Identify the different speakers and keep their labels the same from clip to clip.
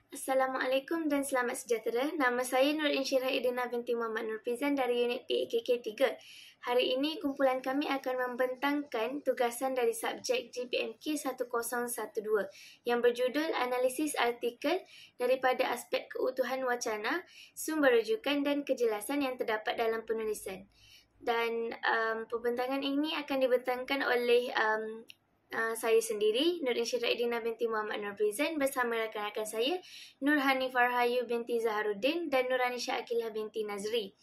Speaker 1: Assalamualaikum dan selamat sejahtera. Nama saya Nur Insyirah Idina binti Muhammad Nurfizan dari unit PAKK 3. Hari ini kumpulan kami akan membentangkan tugasan dari subjek GPMK 1012 yang berjudul Analisis Artikel daripada aspek keutuhan wacana, sumber rujukan dan kejelasan yang terdapat dalam penulisan. Dan pembentangan ini akan dibentangkan oleh saya sendiri, Nur Insyirah Idina binti Muhammad Nurfizan, bersama rakan-rakan saya, Nur Hanifah Rahayu binti Zaharuddin dan Nuranisha Akilah binti Nazri.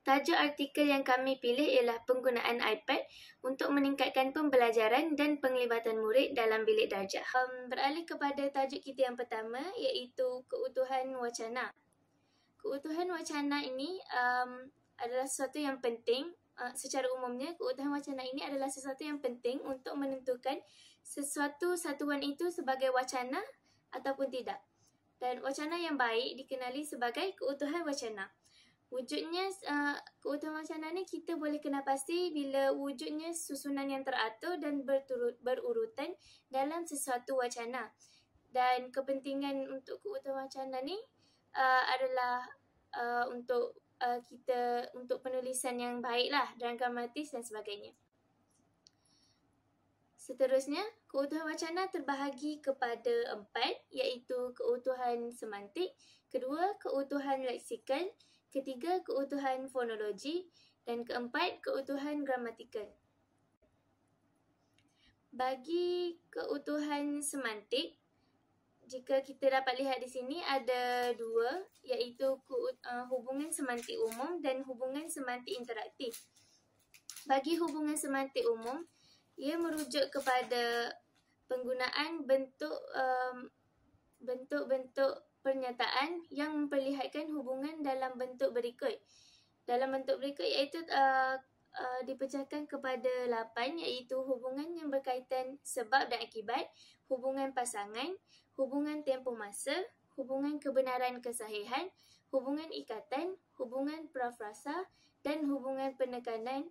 Speaker 1: Tajuk artikel yang kami pilih ialah penggunaan iPad untuk meningkatkan pembelajaran dan penglibatan murid dalam bilik darjah. Beralih kepada tajuk kita yang pertama, iaitu keutuhan wacana. Keutuhan wacana ini adalah sesuatu yang penting. Secara umumnya, keutuhan wacana ini adalah sesuatu yang penting untuk menentukan sesuatu satuan itu sebagai wacana ataupun tidak. Dan wacana yang baik dikenali sebagai keutuhan wacana. Wujudnya keutuhan wacana ni kita boleh kenal pasti bila wujudnya susunan yang teratur dan berurutan dalam sesuatu wacana. Dan kepentingan untuk keutuhan wacana ni adalah untuk untuk penulisan yang baiklah dan gramatis dan sebagainya. Seterusnya, keutuhan wacana terbahagi kepada 4, iaitu keutuhan semantik, kedua, keutuhan leksikal, ketiga, keutuhan fonologi, dan keempat, keutuhan gramatikal. Bagi keutuhan semantik, jika kita dapat lihat di sini ada 2, iaitu hubungan semantik umum dan hubungan semantik interaktif. Bagi hubungan semantik umum, ia merujuk kepada penggunaan bentuk-bentuk pernyataan yang memperlihatkan hubungan dalam bentuk berikut. Dalam bentuk berikut iaitu dipecahkan kepada 8, iaitu hubungan yang berkaitan sebab dan akibat, hubungan pasangan, hubungan tempoh masa, hubungan kebenaran kesahihan, hubungan ikatan, hubungan prafrasa dan hubungan penekanan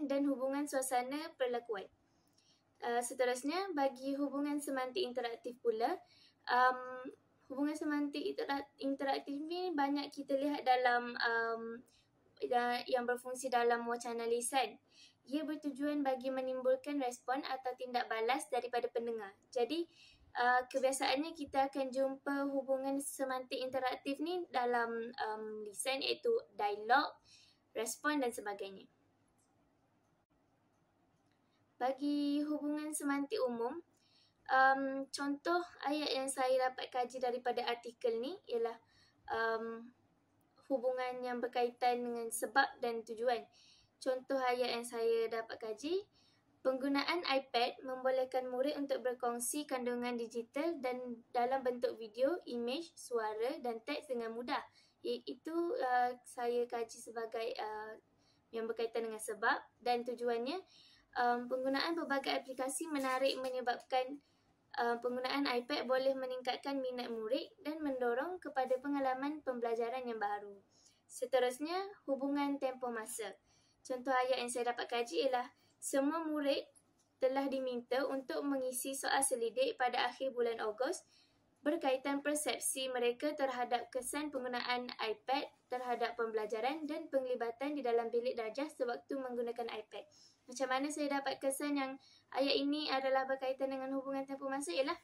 Speaker 1: dan hubungan suasana perlakuan. Seterusnya, bagi hubungan semantik interaktif pula, hubungan semantik interaktif ni banyak kita lihat dalam yang berfungsi dalam wacana lisan. Ia bertujuan bagi menimbulkan respon atau tindak balas daripada pendengar. Jadi, kebiasaannya kita akan jumpa hubungan semantik interaktif ni dalam lisan, iaitu dialog, respon dan sebagainya. Bagi hubungan semantik umum, contoh ayat yang saya dapat kaji daripada artikel ni ialah hubungan yang berkaitan dengan sebab dan tujuan. Contoh ayat yang saya dapat kaji, penggunaan iPad membolehkan murid untuk berkongsi kandungan digital dan dalam bentuk video, imej, suara dan teks dengan mudah. Itu saya kaji sebagai yang berkaitan dengan sebab dan tujuannya. Penggunaan pelbagai aplikasi menarik menyebabkan penggunaan iPad boleh meningkatkan minat murid dan mendorong kepada pengalaman pembelajaran yang baru. Seterusnya, hubungan tempoh masa. Contoh ayat yang saya dapat kaji ialah semua murid telah diminta untuk mengisi soal selidik pada akhir bulan Ogos berkaitan persepsi mereka terhadap kesan penggunaan iPad terhadap pembelajaran dan penglibatan di dalam bilik darjah sewaktu menggunakan iPad. Macam mana saya dapat kesan yang ayat ini adalah berkaitan dengan hubungan tempoh masa ialah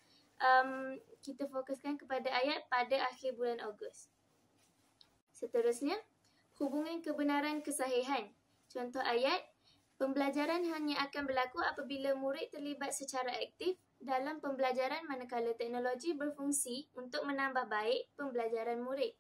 Speaker 1: kita fokuskan kepada ayat pada akhir bulan Ogos. Seterusnya, hubungan kebenaran kesahihan. Contoh ayat, pembelajaran hanya akan berlaku apabila murid terlibat secara aktif dalam pembelajaran manakala teknologi berfungsi untuk menambah baik pembelajaran murid.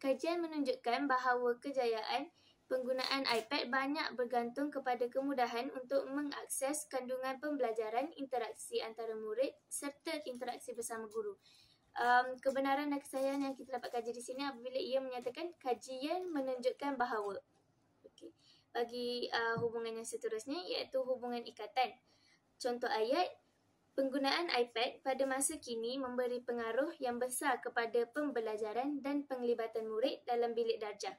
Speaker 1: Kajian menunjukkan bahawa kejayaan penggunaan iPad banyak bergantung kepada kemudahan untuk mengakses kandungan pembelajaran, interaksi antara murid serta interaksi bersama guru. Kebenaran dan kesahihan yang kita dapat kaji di sini apabila ia menyatakan kajian menunjukkan bahawa. Okay. Bagi hubungan yang seterusnya iaitu hubungan ikatan. Contoh ayat, penggunaan iPad pada masa kini memberi pengaruh yang besar kepada pembelajaran dan penglibatan murid dalam bilik darjah.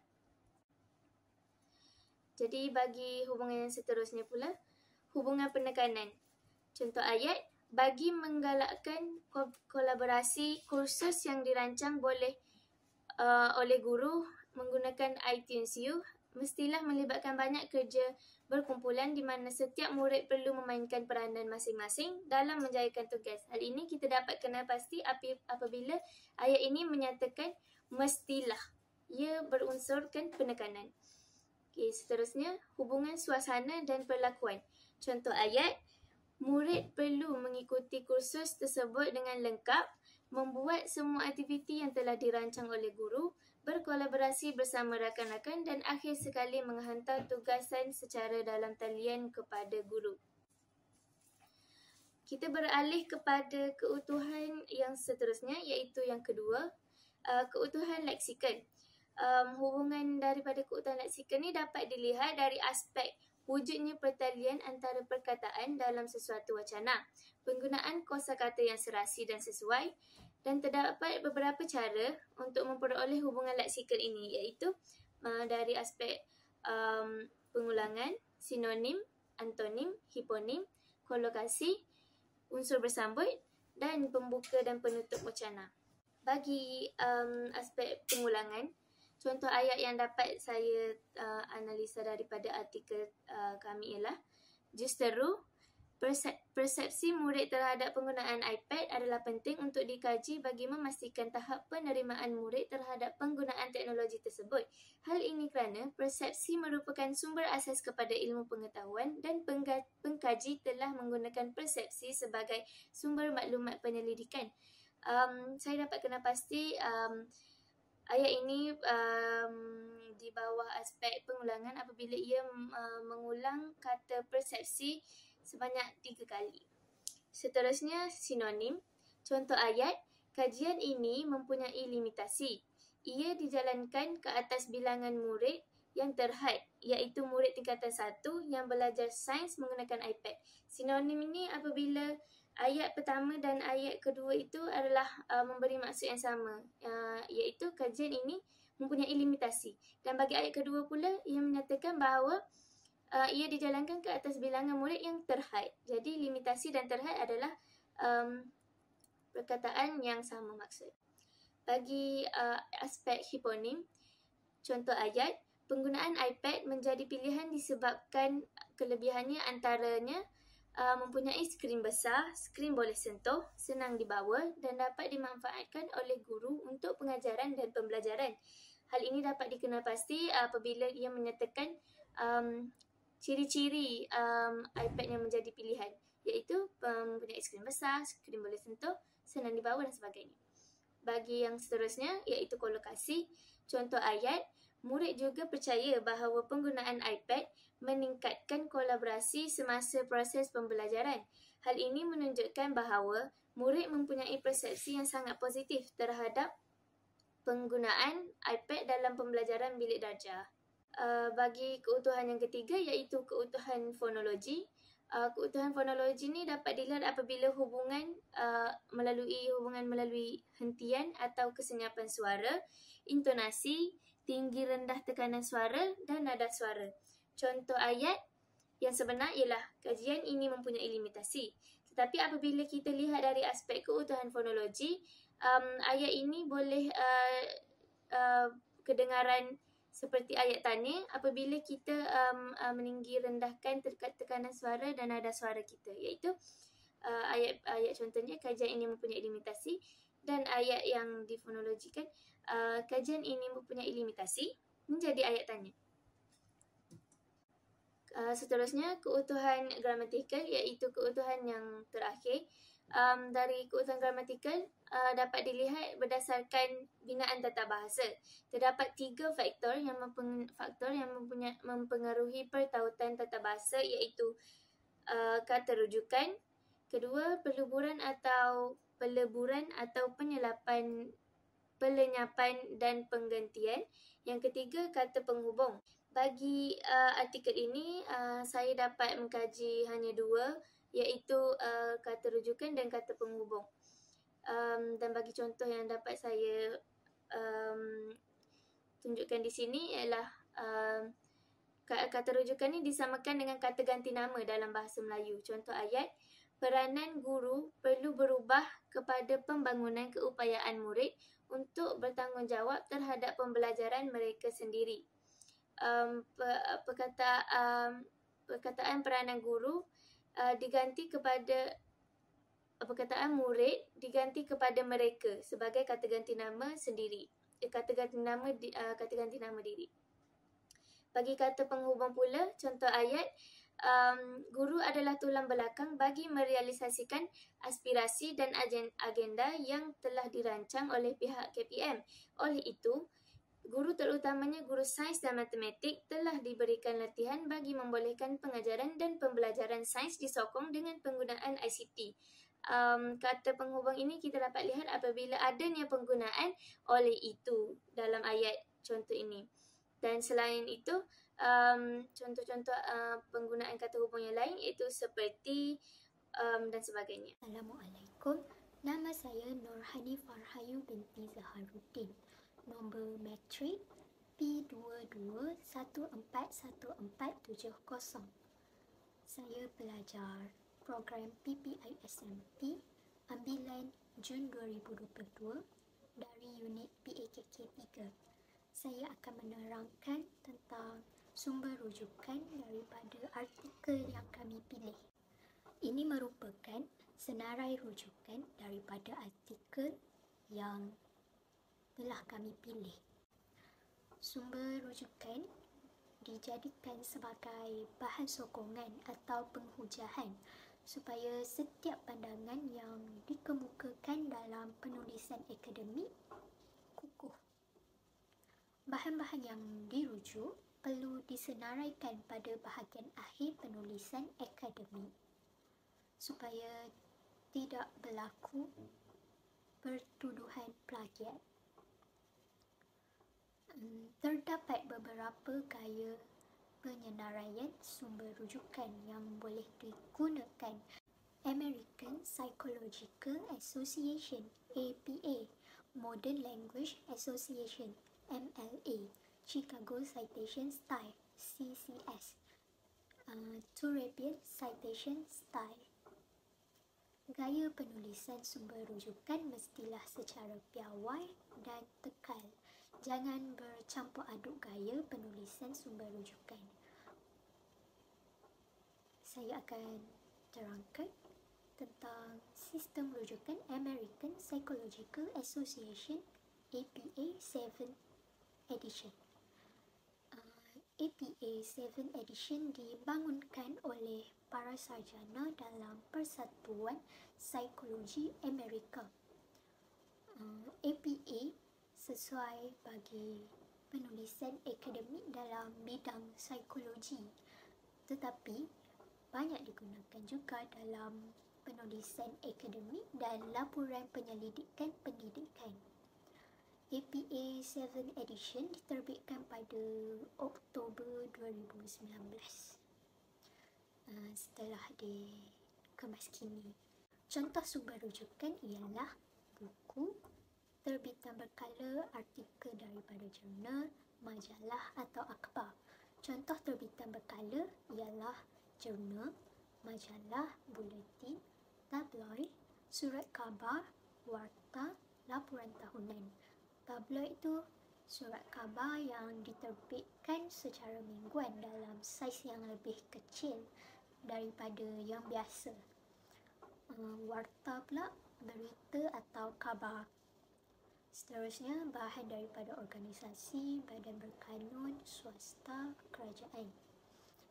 Speaker 1: Jadi bagi hubungan yang seterusnya pula, hubungan penekanan. Contoh ayat, Bagi menggalakkan kolaborasi, kursus yang dirancang oleh guru menggunakan iTunes U mestilah melibatkan banyak kerja berkumpulan di mana setiap murid perlu memainkan peranan masing-masing dalam menjayakan tugas. Hal ini kita dapat kenal pasti apabila ayat ini menyatakan mestilah. Ia berunsurkan penekanan. Okey, seterusnya hubungan suasana dan perlakuan. Contoh ayat, murid perlu mengikuti kursus tersebut dengan lengkap, membuat semua aktiviti yang telah dirancang oleh guru, berkolaborasi bersama rakan-rakan dan akhir sekali menghantar tugasan secara dalam talian kepada guru. Kita beralih kepada keutuhan yang seterusnya iaitu yang kedua, keutuhan leksikal. Hubungan daripada keutuhan leksikal ni dapat dilihat dari aspek wujudnya pertalian antara perkataan dalam sesuatu wacana, penggunaan kosakata yang serasi dan sesuai, dan terdapat beberapa cara untuk memperoleh hubungan leksikal ini iaitu dari aspek pengulangan, sinonim, antonim, hiponim, kolokasi, unsur bersambut dan pembuka dan penutup wacana. Bagi aspek pengulangan, contoh ayat yang dapat saya analisa daripada artikel kami ialah justeru, persepsi murid terhadap penggunaan iPad adalah penting untuk dikaji bagi memastikan tahap penerimaan murid terhadap penggunaan teknologi tersebut. Hal ini kerana persepsi merupakan sumber asas kepada ilmu pengetahuan dan pengkaji telah menggunakan persepsi sebagai sumber maklumat penyelidikan. Saya dapat kenal pasti ayat ini di bawah aspek pengulangan apabila ia mengulang kata persepsi sebanyak 3 kali. Seterusnya, sinonim. Contoh ayat, kajian ini mempunyai limitasi. Ia dijalankan ke atas bilangan murid yang terhad, iaitu murid tingkatan 1 yang belajar sains menggunakan iPad. Sinonim ini apabila ayat pertama dan ayat kedua itu adalah memberi maksud yang sama, iaitu kajian ini mempunyai limitasi. Dan bagi ayat kedua pula, ia menyatakan bahawa ia dijalankan ke atas bilangan murid yang terhad. Jadi limitasi dan terhad adalah perkataan yang sama maksud. Bagi aspek hiponim, contoh ayat, penggunaan iPad menjadi pilihan disebabkan kelebihannya antaranya mempunyai skrin besar, skrin boleh sentuh, senang dibawa dan dapat dimanfaatkan oleh guru untuk pengajaran dan pembelajaran. Hal ini dapat dikenal pasti apabila ia menyatakan ciri-ciri iPad yang menjadi pilihan, iaitu mempunyai skrin besar, skrin boleh sentuh, senang dibawa dan sebagainya. Bagi yang seterusnya iaitu kolokasi, contoh ayat, murid juga percaya bahawa penggunaan iPad meningkatkan kolaborasi semasa proses pembelajaran. Hal ini menunjukkan bahawa murid mempunyai persepsi yang sangat positif terhadap penggunaan iPad dalam pembelajaran bilik darjah. Bagi keutuhan yang ketiga iaitu keutuhan fonologi. Keutuhan fonologi ni dapat dilihat apabila hubungan melalui hentian atau kesenyapan suara, intonasi, tinggi rendah tekanan suara dan nada suara. Contoh ayat yang sebenar ialah kajian ini mempunyai limitasi. Tetapi apabila kita lihat dari aspek keutuhan fonologi, ayat ini boleh kedengaran seperti ayat tanya apabila kita meninggi rendahkan tekanan suara dan nada suara kita, iaitu ayat contohnya kajian ini mempunyai limitasi, dan ayat yang difonologikan kajian ini mempunyai limitasi menjadi ayat tanya. Seterusnya keutuhan gramatikal iaitu keutuhan yang terakhir. Dari keutuhan gramatikal dapat dilihat berdasarkan binaan tata bahasa. Terdapat 3 faktor yang mempengaruhi pertautan tata bahasa iaitu kata rujukan, kedua peleburan atau pelenyapan dan penggantian, yang ketiga kata penghubung. Bagi artikel ini saya dapat mengkaji hanya 2 iaitu kata rujukan dan kata penghubung. Dan bagi contoh yang dapat saya tunjukkan di sini ialah kata rujukan ini disamakan dengan kata ganti nama dalam bahasa Melayu. Contoh ayat, peranan guru perlu berubah kepada pembangunan keupayaan murid untuk bertanggungjawab terhadap pembelajaran mereka sendiri. Perkataan peranan guru diganti kepada perkataan murid diganti kepada mereka sebagai kata ganti nama sendiri. Kata ganti nama diri. Bagi kata penghubung pula, contoh ayat, guru adalah tulang belakang bagi merealisasikan aspirasi dan agenda yang telah dirancang oleh pihak KPM. Oleh itu, guru terutamanya guru sains dan matematik telah diberikan latihan bagi membolehkan pengajaran dan pembelajaran sains disokong dengan penggunaan ICT. Kata penghubung ini kita dapat lihat apabila adanya penggunaan oleh itu dalam ayat contoh ini. Dan selain itu, contoh-contoh penggunaan kata hubung yang lain iaitu seperti dan sebagainya.
Speaker 2: Assalamualaikum. Nama saya Nurhani Farhayu binti Zaharuddin. Nombor matrik P22141470. Saya pelajar program PPISMP ambilan Jun 2022 dari unit PAKK 3. Saya akan menerangkan tentang sumber rujukan daripada artikel yang kami pilih. Ini merupakan senarai rujukan daripada artikel yang telah kami pilih. Sumber rujukan dijadikan sebagai bahan sokongan atau penghujahan supaya setiap pandangan yang dikemukakan dalam penulisan akademik kukuh. Bahan-bahan yang dirujuk perlu disenaraikan pada bahagian akhir penulisan akademik supaya tidak berlaku pertuduhan plagiat. Terdapat beberapa gaya penyenaraian sumber rujukan yang boleh digunakan. American Psychological Association APA, Modern Language Association MLA, Chicago Citation Style CCS, Turabian Citation Style. Gaya penulisan sumber rujukan mestilah secara piawai dan tekal. Jangan bercampur aduk gaya penulisan sumber rujukan. Saya akan terangkan tentang sistem rujukan American Psychological Association APA 7 Edition. APA 7 Edition dibangunkan oleh para sarjana dalam Persatuan Psikologi Amerika. APA sesuai bagi penulisan akademik dalam bidang psikologi, tetapi banyak digunakan juga dalam penulisan akademik dan laporan penyelidikan pendidikan. APA 7 Edition diterbitkan pada Oktober 2019 setelah dikemaskini. Contoh sumber rujukan ialah buku, terbitan berkala, artikel daripada jurnal, majalah atau akhbar. Contoh terbitan berkala ialah jurnal, majalah, buletin, tabloid, surat khabar, warta, laporan tahunan. Tabloid itu surat khabar yang diterbitkan secara mingguan dalam saiz yang lebih kecil daripada yang biasa. Warta pula berita atau khabar. Seterusnya, bahan daripada organisasi, badan berkanun, swasta, kerajaan.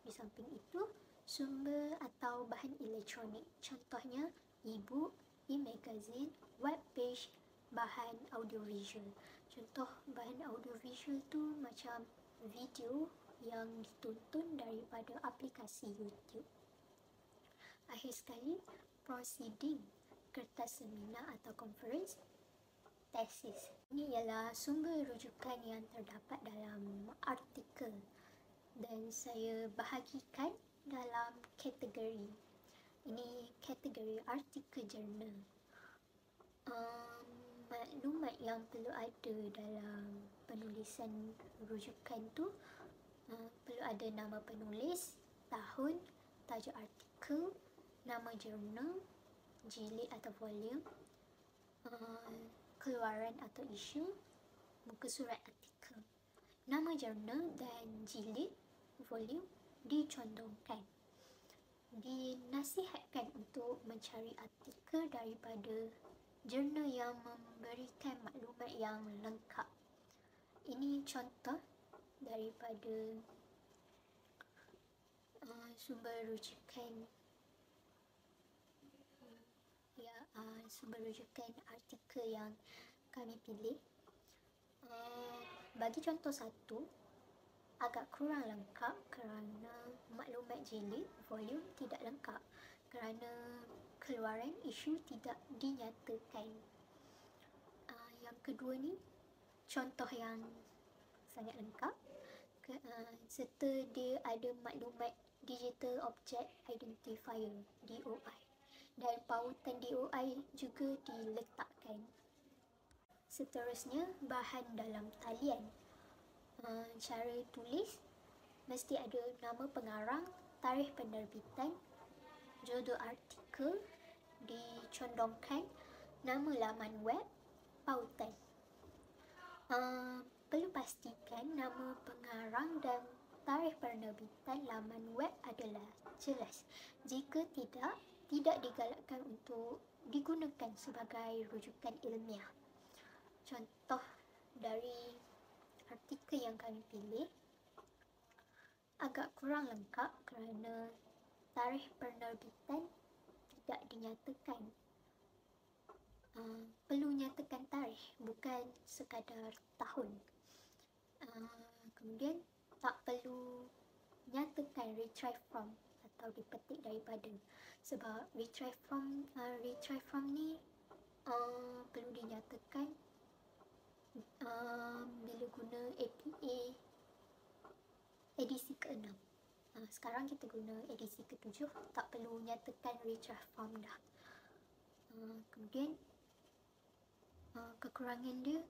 Speaker 2: Di samping itu, sumber atau bahan elektronik. Contohnya, e-book, e-magazine, web page, bahan audiovisual. Contoh bahan audiovisual tu macam video yang ditonton daripada aplikasi YouTube. Akhir sekali, proceeding, kertas seminar atau conference, tesis. Ini ialah sumber rujukan yang terdapat dalam artikel dan saya bahagikan dalam kategori. Ini kategori artikel jurnal. Maklumat yang perlu ada dalam penulisan rujukan tu perlu ada nama penulis, tahun, tajuk artikel, nama jurnal, jilid atau volume, keluaran atau isu, muka surat artikel. Nama jurnal dan jilid, volume dicondongkan. Dinasihatkan untuk mencari artikel daripada jurnal yang memberikan maklumat yang lengkap. Ini contoh daripada sumber rujukan sumber rujukan artikel yang kami pilih. Bagi contoh satu, agak kurang lengkap kerana maklumat jilid, volume tidak lengkap kerana keluaran isu tidak dinyatakan. Yang kedua ni, contoh yang sangat lengkap serta dia ada maklumat Digital Object Identifier DOI dan pautan DOI juga diletakkan. Seterusnya, bahan dalam talian. Cara tulis mesti ada nama pengarang, tarikh penerbitan, judul artikel dicondongkan, nama laman web, pautan. Perlu pastikan nama pengarang dan tarikh penerbitan laman web adalah jelas. Jika tidak digalakkan untuk digunakan sebagai rujukan ilmiah. Contoh dari artikel yang kami pilih agak kurang lengkap kerana tarikh penerbitan tidak dinyatakan. Perlu nyatakan tarikh, bukan sekadar tahun. Kemudian tak perlu nyatakan retrieve from atau dipetik daripada, sebab retrieve from ni perlu dinyatakan bila guna APA edisi ke-6. Sekarang kita guna edisi ke-7, tak perlu nyatakan retrieve from dah. Kemudian kekurangan dia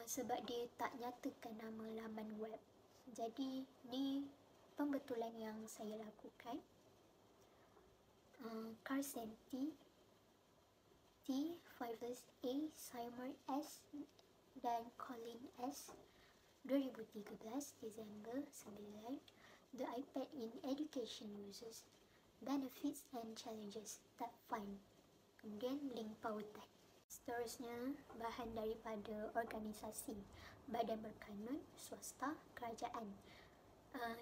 Speaker 2: sebab dia tak nyatakan nama laman web. Jadi ni pembetulan yang saya lakukan. Carson T, Fivers A, Simon S dan Colin S, 2013 Disember 9. The iPad in Education Users, Benefits and Challenges, Tab 5. Kemudian link pautan. Seterusnya, bahan daripada organisasi, badan berkanun, swasta, kerajaan.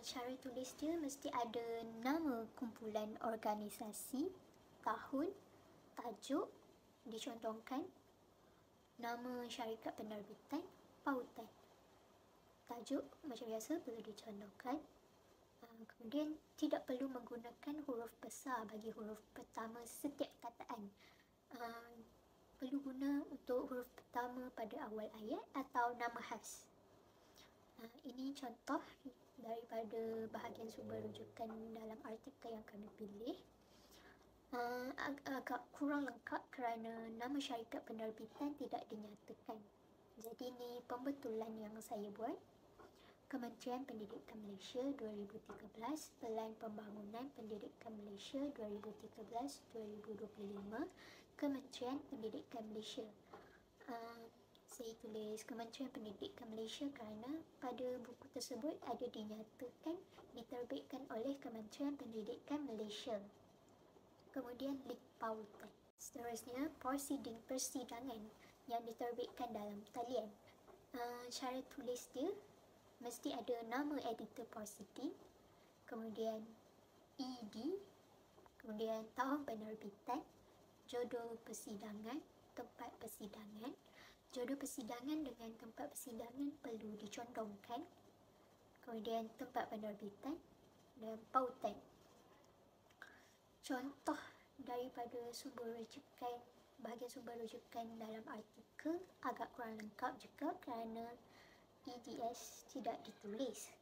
Speaker 2: Cara tulis dia mesti ada nama kumpulan organisasi, tahun, tajuk dicontohkan, nama syarikat penerbitan, pautan. Tajuk macam biasa perlu dicontohkan. Kemudian tidak perlu menggunakan huruf besar bagi huruf pertama setiap kataan. Perlu guna untuk huruf pertama pada awal ayat atau nama khas. Ini contoh daripada bahagian sumber rujukan dalam artikel yang kami pilih. Agak kurang lengkap kerana nama syarikat penerbitan tidak dinyatakan. Jadi ni pembetulan yang saya buat. Kementerian Pendidikan Malaysia 2013, Pelan Pembangunan Pendidikan Malaysia 2013-2025, Kementerian Pendidikan Malaysia. Saya tulis Kementerian Pendidikan Malaysia kerana pada buku tersebut ada dinyatakan diterbitkan oleh Kementerian Pendidikan Malaysia. Kemudian link pautan. Seterusnya, persidangan yang diterbitkan dalam talian. Cara tulis dia mesti ada nama editor proceeding, kemudian ED, kemudian tahun penerbitan, jodoh persidangan, tempat persidangan. Jodoh persidangan dengan tempat persidangan perlu dicondongkan, kemudian tempat penerbitan dan pautan. Contoh daripada sumber rujukan, bahagian sumber rujukan dalam artikel agak kurang lengkap juga kerana EDS tidak ditulis,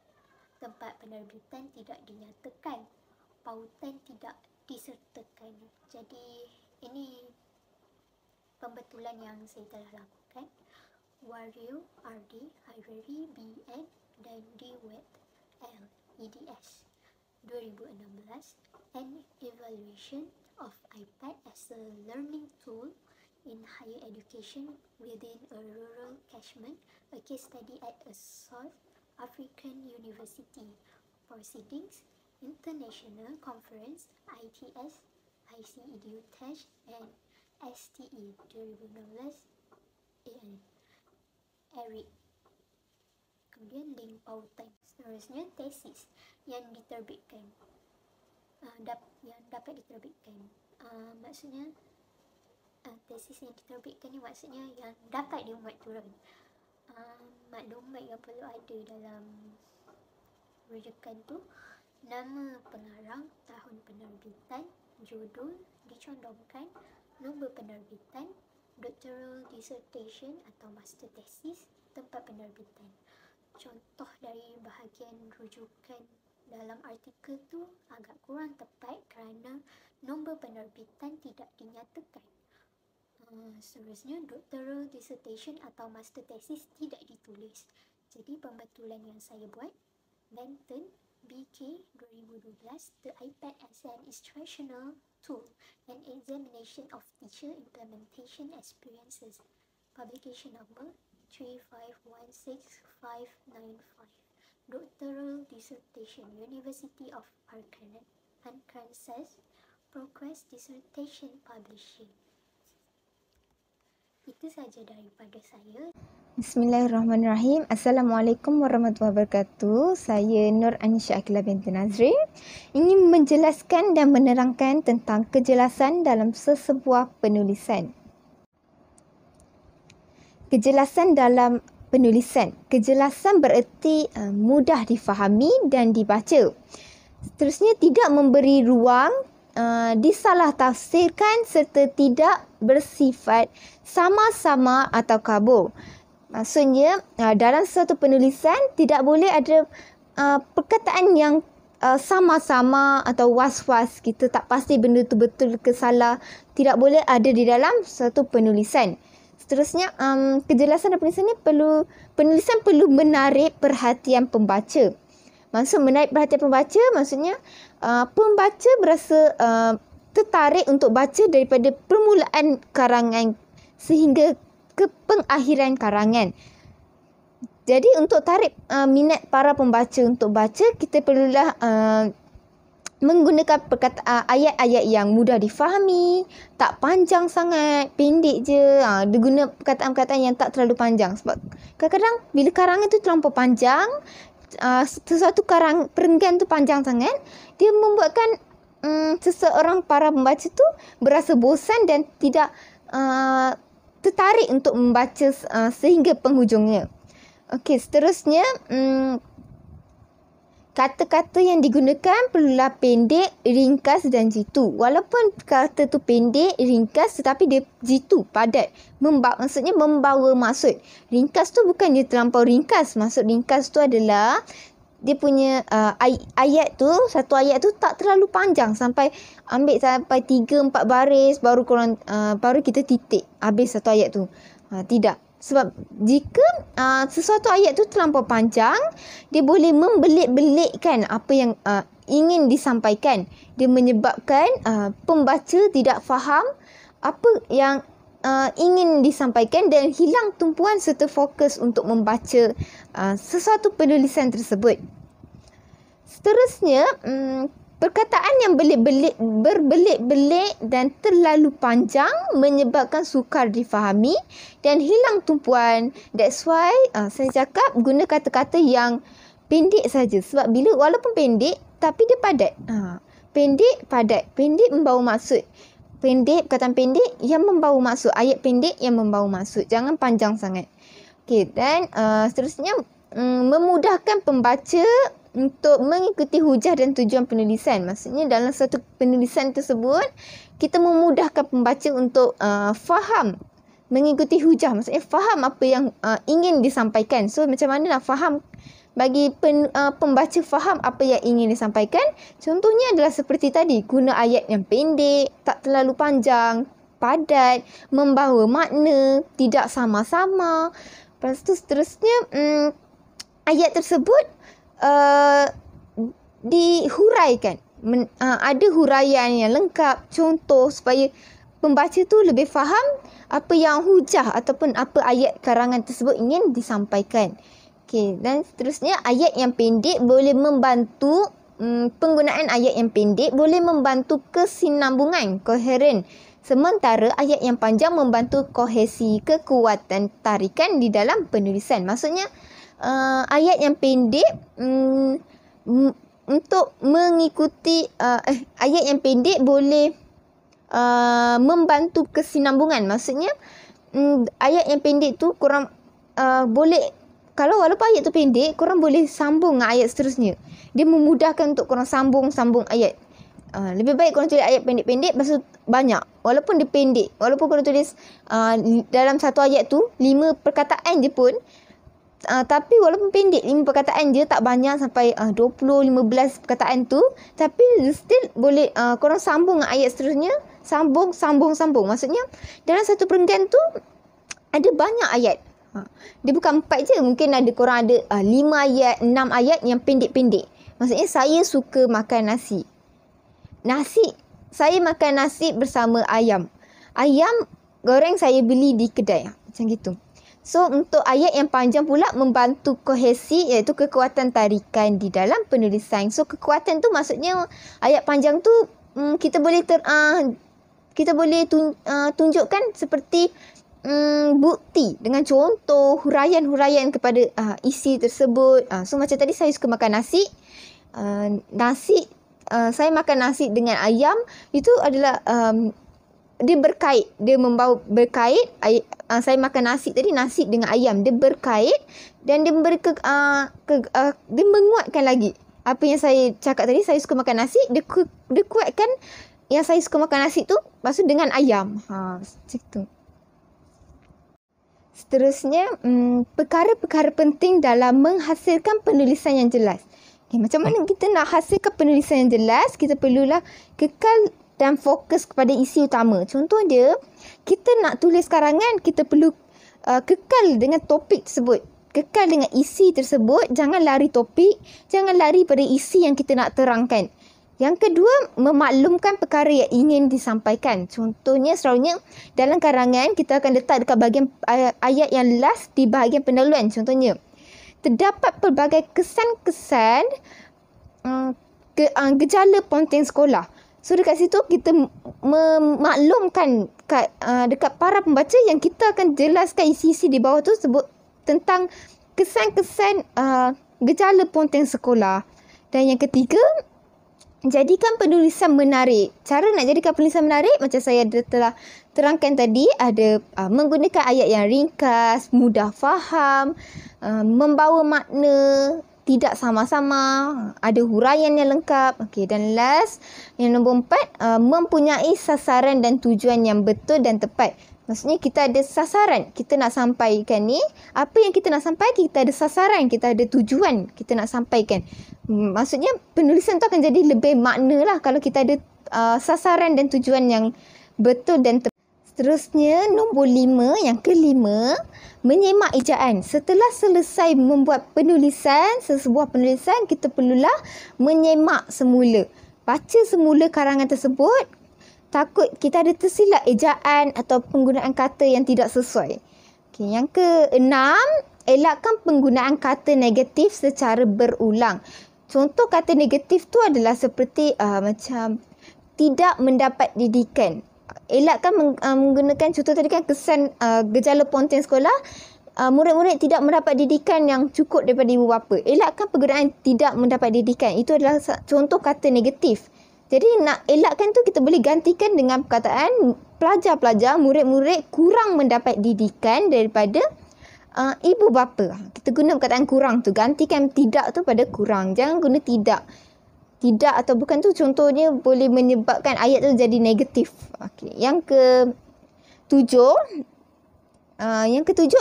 Speaker 2: tempat penerbitan tidak dinyatakan, pautan tidak disertakan. Jadi ini pembetulan yang saya telah lakukan. Wario, RD, Hariri, BN dan DWET L, EDS 2016 and Evaluation of iPad as a learning tool in higher education within a rural catchment, a case study at a South African university, proceedings, international conference, ITS, ICEDU TESH and STE 2016 Eric. Kemudian link pautan. Seterusnya tesis yang diterbitkan, yang dapat diterbitkan. Maksudnya tesis yang diterbitkan ni maksudnya yang dapat dimuat turun. Maklumat yang perlu ada dalam rujukan tu: nama pengarang, tahun penerbitan, judul, dicondongkan, nombor penerbitan, doctoral dissertation atau master thesis, tempat penerbitan. Contoh dari bahagian rujukan dalam artikel tu agak kurang tepat kerana nombor penerbitan tidak dinyatakan. Seterusnya, doctoral dissertation atau master thesis tidak ditulis. Jadi pembetulan yang saya buat, Benton, BK 2012, The iPad as an Instructional Tool, an Examination of Teacher Implementation Experiences, publication number 3516595, doctoral dissertation, University of Arkansas, Progress Dissertation Publishing. Itu saja daripada saya.
Speaker 3: Bismillahirrahmanirrahim. Assalamualaikum warahmatullahi wabarakatuh. Saya Nur Anisha Akilah binti Nazrin. Ingin menjelaskan dan menerangkan tentang kejelasan dalam sesebuah penulisan. Kejelasan dalam penulisan. Kejelasan bererti mudah difahami dan dibaca. Seterusnya, tidak memberi ruang disalah tafsirkan serta tidak bersifat sama-sama atau kabur. Maksudnya, dalam suatu penulisan tidak boleh ada perkataan yang sama-sama atau was-was. Kita tak pasti benda tu betul ke salah. Tidak boleh ada di dalam suatu penulisan. Seterusnya, kejelasan dalam penulisan perlu menarik perhatian pembaca. Maksud menarik perhatian pembaca, maksudnya pembaca berasa tertarik untuk baca daripada permulaan karangan sehingga ke pengakhiran karangan. Jadi untuk tarik minat para pembaca untuk baca, kita perlulah menggunakan ayat-ayat yang mudah difahami, tak panjang sangat, pendek je. Dia guna perkataan-perkataan yang tak terlalu panjang. Sebab kadang-kadang bila karangan tu terlampau panjang, sesuatu perenggan tu panjang sangat, dia membuatkan seseorang para pembaca tu berasa bosan dan tidak tertarik untuk membaca sehingga penghujungnya. Okey, seterusnya kata-kata yang digunakan perlulah pendek, ringkas dan jitu. Walaupun kata tu pendek, ringkas tetapi dia jitu, padat. Maksudnya membawa maksud. Ringkas tu bukan dia terlampau ringkas. Maksud ringkas tu adalah dia punya ayat tu, satu ayat tu tak terlalu panjang sampai ambil sampai 3-4 baris baru kita titik habis satu ayat tu. Tidak. Sebab jika sesuatu ayat tu terlampau panjang, dia boleh membelit-belitkan apa yang ingin disampaikan. Dia menyebabkan pembaca tidak faham apa yang ingin disampaikan dan hilang tumpuan serta fokus untuk membaca sesuatu penulisan tersebut. Seterusnya, perkataan yang berbelit-belit dan terlalu panjang menyebabkan sukar difahami dan hilang tumpuan. That's why saya cakap guna kata-kata yang pendek saja. Sebab walaupun pendek tapi dia padat. Pendek, padat. Pendek membawa maksud. Perkataan pendek yang membawa maksud. Ayat pendek yang membawa maksud. Jangan panjang sangat. Okey, dan seterusnya memudahkan pembaca untuk mengikuti hujah dan tujuan penulisan. Maksudnya dalam satu penulisan tersebut, kita memudahkan pembaca untuk faham, mengikuti hujah. Maksudnya faham apa yang ingin disampaikan. So macam mana nak faham, bagi pembaca faham apa yang ingin disampaikan. Contohnya adalah seperti tadi, guna ayat yang pendek, tak terlalu panjang, padat, membawa makna, tidak sama-sama. Lepas tu seterusnya, ayat tersebut dihuraikan. ada huraian yang lengkap, contoh supaya pembaca tu lebih faham apa yang hujah ataupun apa ayat karangan tersebut ingin disampaikan. Okey, dan seterusnya ayat yang pendek boleh membantu penggunaan ayat yang pendek boleh membantu kesinambungan, koheren. Sementara ayat yang panjang membantu kohesi, kekuatan tarikan di dalam penulisan. Maksudnya ayat yang pendek untuk mengikuti ayat yang pendek boleh membantu kesinambungan. Maksudnya ayat yang pendek tu korang boleh, kalau walaupun ayat tu pendek, korang boleh sambung dengan ayat seterusnya. Dia memudahkan untuk korang sambung ayat. Lebih baik korang tulis ayat pendek-pendek, lepas tu banyak. Walaupun dia pendek, walaupun korang tulis dalam satu ayat tu 5 perkataan je pun, tapi walaupun pendek 5 perkataan je, tak banyak sampai 20-15 perkataan tu, tapi still boleh korang sambung dengan ayat seterusnya, sambung. Maksudnya dalam satu perenggan tu ada banyak ayat. Dia bukan 4 je, mungkin ada korang ada 5 ayat, 6 ayat yang pendek-pendek. Maksudnya saya suka makan nasi. Saya makan nasi bersama ayam. Ayam goreng saya beli di kedai. Macam gitu. So, untuk ayat yang panjang pula membantu kohesi, iaitu kekuatan tarikan di dalam penulisan. So, kekuatan tu maksudnya ayat panjang tu kita boleh tunjukkan seperti bukti dengan contoh huraian-huraian kepada isi tersebut. So, macam tadi saya suka makan nasi. Saya makan nasi dengan ayam. Itu adalah dia berkait, dia membawa berkait. Saya makan nasi tadi, nasi dengan ayam, dia berkait dan dia memberi dia menguatkan lagi apa yang saya cakap tadi. Saya suka makan nasi, dia kuatkan yang saya suka makan nasi tu, lepas tu dengan ayam. Macam tu. Seterusnya, perkara-perkara penting dalam menghasilkan penulisan yang jelas. Okay, macam mana kita nak hasilkan penulisan yang jelas? Kita perlulah kekal dan fokus kepada isi utama. Contoh dia, kita nak tulis karangan, kita perlu kekal dengan topik tersebut. Kekal dengan isi tersebut. Jangan lari topik. Jangan lari pada isi yang kita nak terangkan. Yang kedua, memaklumkan perkara yang ingin disampaikan. Contohnya, selalunya dalam karangan, kita akan letak dekat bahagian ayat yang last di bahagian pendahuluan. Contohnya, terdapat pelbagai kesan-kesan gejala ponteng sekolah. So, dekat situ kita memaklumkan dekat para pembaca yang kita akan jelaskan isi-isi di bawah tu sebut tentang kesan-kesan gejala ponteng sekolah. Dan yang ketiga, jadikan penulisan menarik. Cara nak jadikan penulisan menarik, macam saya telah terangkan tadi, ada menggunakan ayat yang ringkas, mudah faham, membawa makna tidak sama-sama, ada huraian yang lengkap. Okey, dan last, yang nombor 4, mempunyai sasaran dan tujuan yang betul dan tepat. Maksudnya kita ada sasaran, kita nak sampaikan ni, apa yang kita nak sampaikan, kita ada sasaran, kita ada tujuan kita nak sampaikan. Maksudnya penulisan tu akan jadi lebih makna lah kalau kita ada sasaran dan tujuan yang betul dan tepat. Seterusnya, nombor 5, yang kelima, menyemak ejaan. Setelah selesai membuat penulisan, sesebuah penulisan, kita perlulah menyemak semula. Baca semula karangan tersebut, takut kita ada tersilap ejaan atau penggunaan kata yang tidak sesuai. Okay, yang keenam, elakkan penggunaan kata negatif secara berulang. Contoh kata negatif tu adalah seperti macam tidak mendapat didikan. Elakkan menggunakan, contoh tadi kan kesan gejala ponteng sekolah, murid-murid tidak mendapat didikan yang cukup daripada ibu bapa. Elakkan penggunaan tidak mendapat didikan. Itu adalah contoh kata negatif. Jadi nak elakkan tu kita boleh gantikan dengan perkataan pelajar-pelajar, murid-murid kurang mendapat didikan daripada ibu bapa. Kita guna perkataan kurang tu, gantikan tidak tu pada kurang. Jangan guna tidak. Tidak atau bukan tu contohnya boleh menyebabkan ayat tu jadi negatif. Okey, yang ketujuh,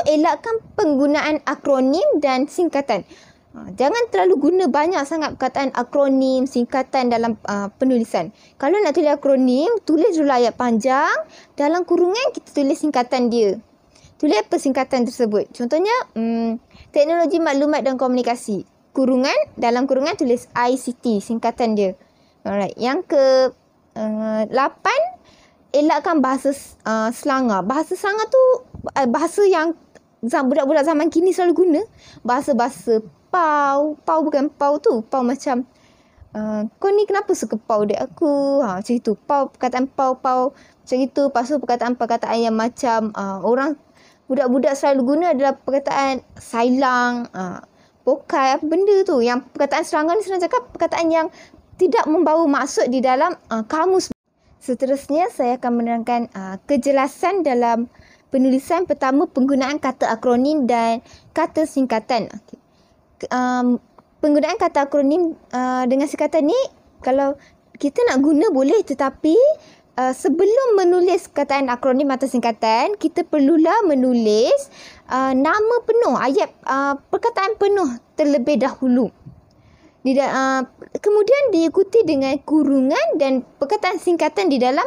Speaker 3: elakkan penggunaan akronim dan singkatan. Jangan terlalu guna banyak sangat perkataan akronim, singkatan dalam penulisan. Kalau nak tulis akronim, tulis dulu ayat panjang, dalam kurungan kita tulis singkatan dia. Tulis apa singkatan tersebut? Contohnya, teknologi maklumat dan komunikasi. Dalam kurungan tulis ICT, singkatan dia. Alright. Yang ke 8, elakkan bahasa selangor. Bahasa selangor tu bahasa yang budak-budak zaman kini selalu guna. Bahasa-bahasa pau. Pau bukan pau tu. Pau macam kau ni kenapa suka pau dek aku? Macam itu. Pau, perkataan pau. Macam itu. Lepas tu perkataan-perkataan yang macam orang budak-budak selalu guna adalah perkataan sailang, pokai, apa benda tu. Yang perkataan selangor ni senang cakap perkataan yang tidak membawa maksud di dalam kamus. Seterusnya saya akan menerangkan kejelasan dalam penulisan. Pertama, penggunaan kata akronim dan kata singkatan. Penggunaan kata akronim dengan singkatan ni, kalau kita nak guna boleh, tetapi sebelum menulis kataan akronim atau singkatan, kita perlulah menulis nama penuh, ayat perkataan penuh terlebih dahulu. Kemudian diikuti dengan kurungan dan perkataan singkatan di dalam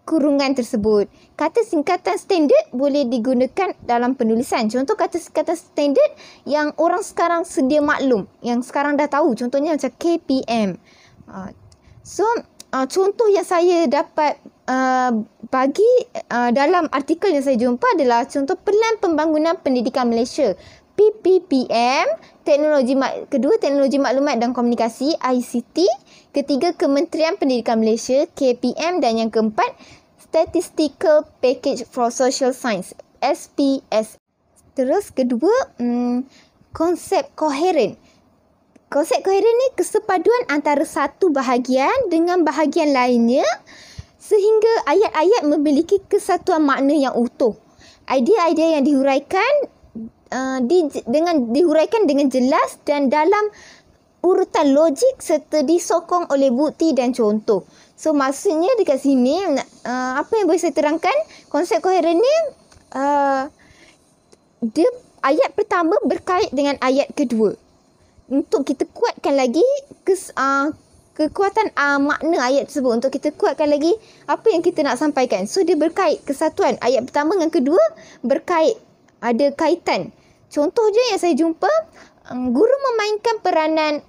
Speaker 3: kurungan tersebut. Kata singkatan standard boleh digunakan dalam penulisan. Contoh kata singkatan standard yang orang sekarang sedia maklum, yang sekarang dah tahu. Contohnya macam KPM. Contoh yang saya dapat bagi dalam artikel yang saya jumpa adalah contoh Pelan Pembangunan Pendidikan Malaysia, PPPM. Kedua, Teknologi Maklumat dan Komunikasi, ICT. Ketiga, Kementerian Pendidikan Malaysia, KPM. Dan yang keempat, Statistical Package for Social Science, SPS. Terus kedua, konsep koheren. Konsep koheren ni kesepaduan antara satu bahagian dengan bahagian lainnya sehingga ayat-ayat memiliki kesatuan makna yang utuh. Idea-idea yang dihuraikan dengan jelas dan dalam urutan logik serta disokong oleh bukti dan contoh. So maksudnya dekat sini apa yang boleh saya terangkan, konsep koheren ni dia ayat pertama berkait dengan ayat kedua. Untuk kita kuatkan lagi kekuatan makna ayat tersebut, untuk kita kuatkan lagi apa yang kita nak sampaikan. So dia berkait, kesatuan ayat pertama dengan kedua berkait, ada kaitan. Contoh je yang saya jumpa, guru memainkan peranan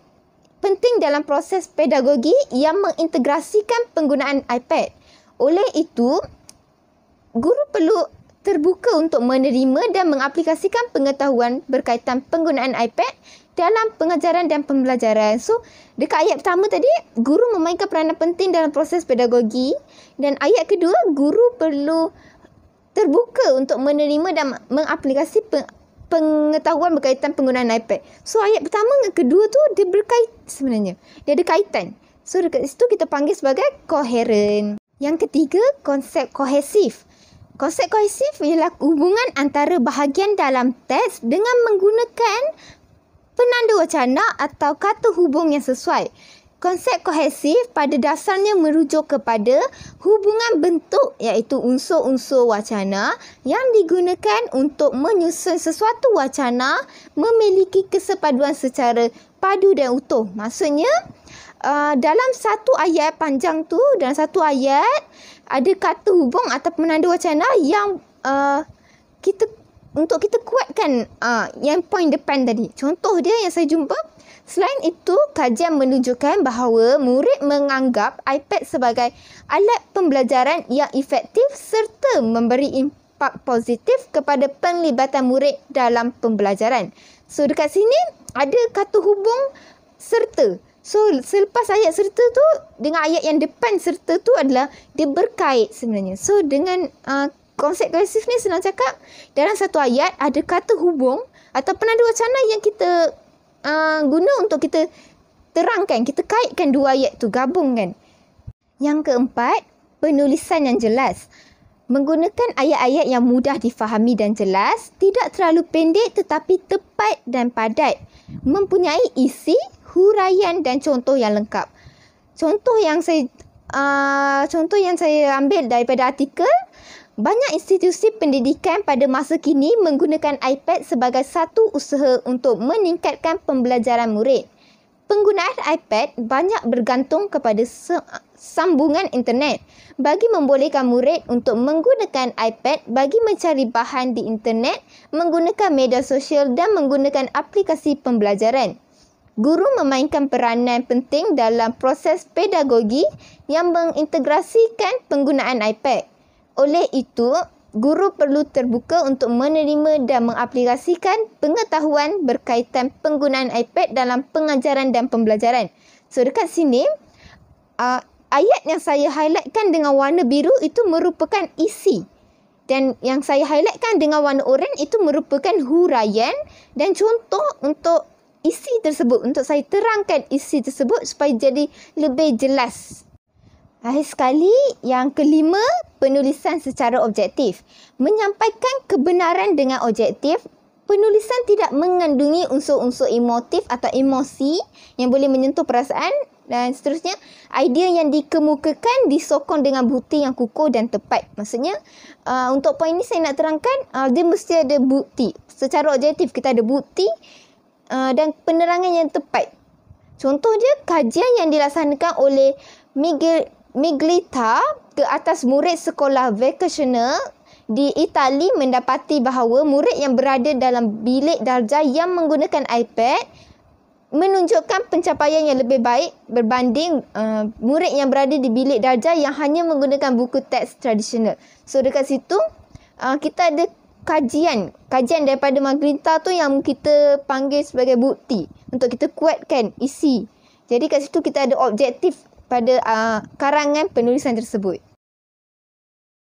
Speaker 3: penting dalam proses pedagogi yang mengintegrasikan penggunaan iPad. Oleh itu, guru perlu terbuka untuk menerima dan mengaplikasikan pengetahuan berkaitan penggunaan iPad dalam pengajaran dan pembelajaran. So, dekat ayat pertama tadi, guru memainkan peranan penting dalam proses pedagogi, dan ayat kedua, guru perlu terbuka untuk menerima dan mengaplikasi pengetahuan berkaitan penggunaan iPad. So, ayat pertama dengan kedua tu dia berkait sebenarnya. Dia ada kaitan. So, dekat situ kita panggil sebagai koheren. Yang ketiga, konsep kohesif. Konsep kohesif ialah hubungan antara bahagian dalam teks dengan menggunakan penanda wacana atau kata hubung yang sesuai. Konsep kohesif pada dasarnya merujuk kepada hubungan bentuk, iaitu unsur-unsur wacana yang digunakan untuk menyusun sesuatu wacana memiliki kesepaduan secara padu dan utuh. Maksudnya, dalam satu ayat panjang tu, dalam satu ayat ada kata hubung atau penanda wacana yang untuk kita kuatkan yang poin depan tadi. Contoh dia yang saya jumpa, selain itu, kajian menunjukkan bahawa murid menganggap iPad sebagai alat pembelajaran yang efektif serta memberi impak positif kepada penglibatan murid dalam pembelajaran. So, dekat sini ada kata hubung serta. So, selepas ayat serta tu, dengan ayat yang depan serta tu adalah dia berkait sebenarnya. So, dengan konsep kohesif ni senang cakap, dalam satu ayat ada kata hubung atau penanda wacana yang kita guna untuk kita terangkan, kita kaitkan dua ayat tu, gabungkan. Yang keempat, penulisan yang jelas. Menggunakan ayat-ayat yang mudah difahami dan jelas, tidak terlalu pendek tetapi tepat dan padat. Mempunyai isi, huraian dan contoh yang lengkap. Contoh yang saya ambil daripada artikel, banyak institusi pendidikan pada masa kini menggunakan iPad sebagai satu usaha untuk meningkatkan pembelajaran murid. Penggunaan iPad banyak bergantung kepada sambungan internet bagi membolehkan murid untuk menggunakan iPad bagi mencari bahan di internet, menggunakan media sosial dan menggunakan aplikasi pembelajaran. Guru memainkan peranan penting dalam proses pedagogi yang mengintegrasikan penggunaan iPad. Oleh itu, guru perlu terbuka untuk menerima dan mengaplikasikan pengetahuan berkaitan penggunaan iPad dalam pengajaran dan pembelajaran. So dekat sini, ayat yang saya highlightkan dengan warna biru itu merupakan isi. Dan yang saya highlightkan dengan warna oranye itu merupakan huraian dan contoh untuk isi tersebut. Untuk saya terangkan isi tersebut supaya jadi lebih jelas. Akhir sekali, yang kelima, penulisan secara objektif. Menyampaikan kebenaran dengan objektif, penulisan tidak mengandungi unsur-unsur emotif atau emosi yang boleh menyentuh perasaan dan seterusnya. Idea yang dikemukakan disokong dengan bukti yang kukuh dan tepat. Maksudnya, untuk poin ini saya nak terangkan, dia mesti ada bukti. Secara objektif, kita ada bukti dan penerangan yang tepat. Contoh je, kajian yang dilaksanakan oleh Miglita ke atas murid sekolah vocational di Itali mendapati bahawa murid yang berada dalam bilik darjah yang menggunakan iPad menunjukkan pencapaian yang lebih baik berbanding murid yang berada di bilik darjah yang hanya menggunakan buku teks tradisional. So dekat situ kita ada kajian daripada Miglita tu yang kita panggil sebagai bukti untuk kita kuatkan isi. Jadi kat situ kita ada objektif pada karangan penulisan tersebut.